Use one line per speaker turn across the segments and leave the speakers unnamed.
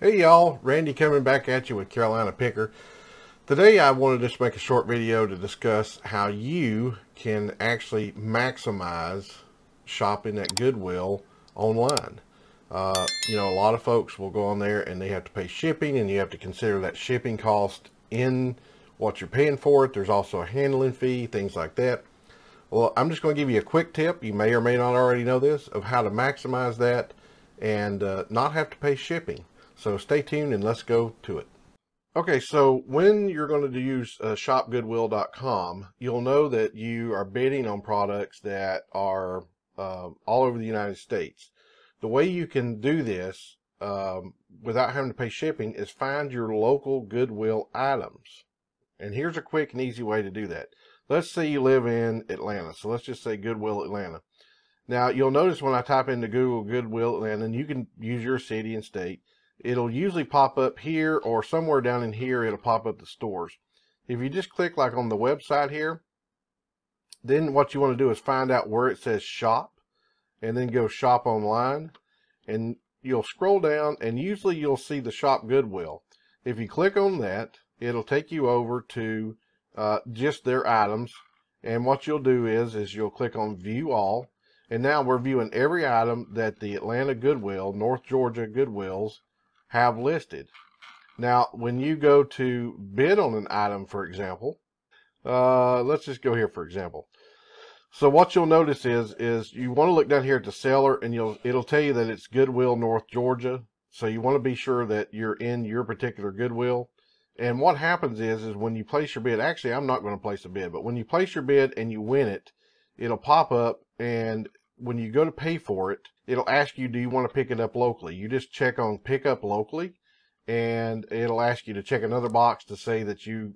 Hey y'all, Randy coming back at you with Carolina Picker. Today I wanted to just make a short video to discuss how you can actually maximize shopping at Goodwill online. A lot of folks will go on there and they have to pay shipping, and you have to consider that shipping cost in what you're paying for it. There's also a handling fee, things like that. Well, I'm just going to give you a quick tip, you may or may not already know this, of how to maximize that and not have to pay shipping. So stay tuned and let's go to it. Okay, so when you're going to use shopgoodwill.com, you'll know that you are bidding on products that are all over the United States. The way you can do this without having to pay shipping is find your local Goodwill items. And here's a quick and easy way to do that. Let's say you live in Atlanta. So let's just say Goodwill Atlanta. Now you'll notice when I type into Google Goodwill Atlanta, and you can use your city and state, it'll usually pop up here or somewhere down in here. It'll pop up the stores. If you just click like on the website here, then what you want to do is find out where it says shop and then go shop online, and you'll scroll down and usually you'll see the shop Goodwill. If you click on that, it'll take you over to just their items, and what you'll do is you'll click on view all, and now we're viewing every item that the Atlanta Goodwill, North Georgia Goodwills have listed. Now when you go to bid on an item, for example, let's just go here for example. So what you'll notice is you want to look down here at the seller, and it'll tell you that it's Goodwill North Georgia. So you want to be sure that you're in your particular Goodwill. And what happens is when you place your bid, actually I'm not going to place a bid, but when you place your bid and you win it, it'll pop up, and when you go to pay for it, it'll ask you, do you want to pick it up locally? You just check on pick up locally, and it'll ask you to check another box to say that you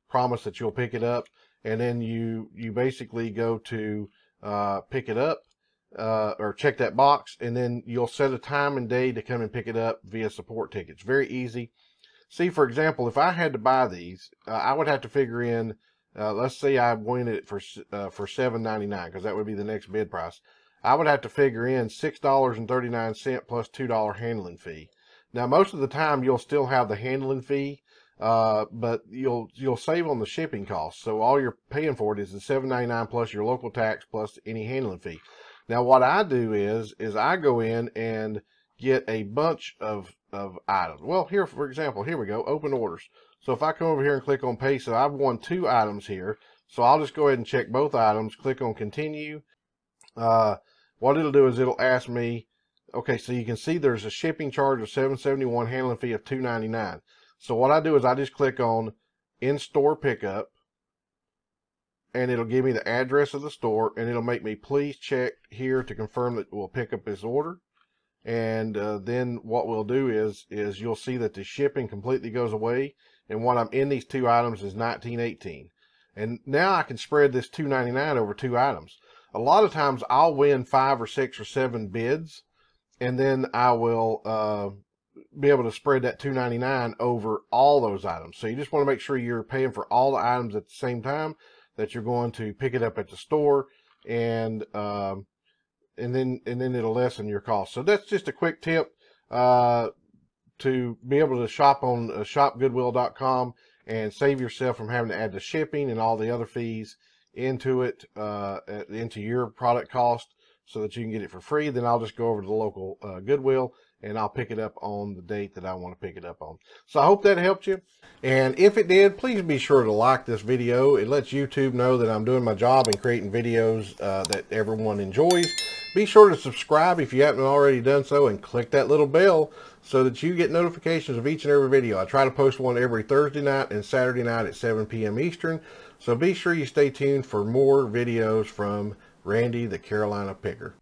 promise that you'll pick it up, and then you basically go to pick it up or check that box, and then you'll set a time and day to come and pick it up via support tickets. Very easy. See, for example, if I had to buy these, I would have to figure in, let's say I win it for $7.99, because that would be the next bid price. I would have to figure in $6.39 plus $2 handling fee. Now, most of the time you'll still have the handling fee, but you'll save on the shipping costs. So all you're paying for it is the $7.99 plus your local tax plus any handling fee. Now, what I do is I go in and get a bunch of items. Well, here, for example, here we go, open orders. So if I come over here and click on pay, so I've won 2 items here. So I'll just go ahead and check both items, click on continue. What it'll do is it'll ask me, okay, so you can see there's a shipping charge of $7.71, handling fee of $2.99. So what I do is I just click on in-store pickup, and it'll give me the address of the store, and it'll make me please check here to confirm that we'll pick up this order. And then what we'll do is you'll see that the shipping completely goes away, and what I'm in these 2 items is $19.18. And now I can spread this $2.99 over 2 items. A lot of times I'll win 5 or 6 or 7 bids, and then I will be able to spread that $2.99 over all those items. So you just want to make sure you're paying for all the items at the same time, that you're going to pick it up at the store, and then it'll lessen your cost. So that's just a quick tip to be able to shop on shopgoodwill.com and save yourself from having to add the shipping and all the other fees into it, into your product cost, so that you can get it for free. Then I'll just go over to the local Goodwill, and I'll pick it up on the date that I want to pick it up on. So I hope that helped you. And if it did, please be sure to like this video. It lets YouTube know that I'm doing my job and creating videos that everyone enjoys. Be sure to subscribe if you haven't already done so, and click that little bell so that you get notifications of each and every video. I try to post one every Thursday night and Saturday night at 7 p.m. Eastern. So be sure you stay tuned for more videos from Randy the Carolina Picker.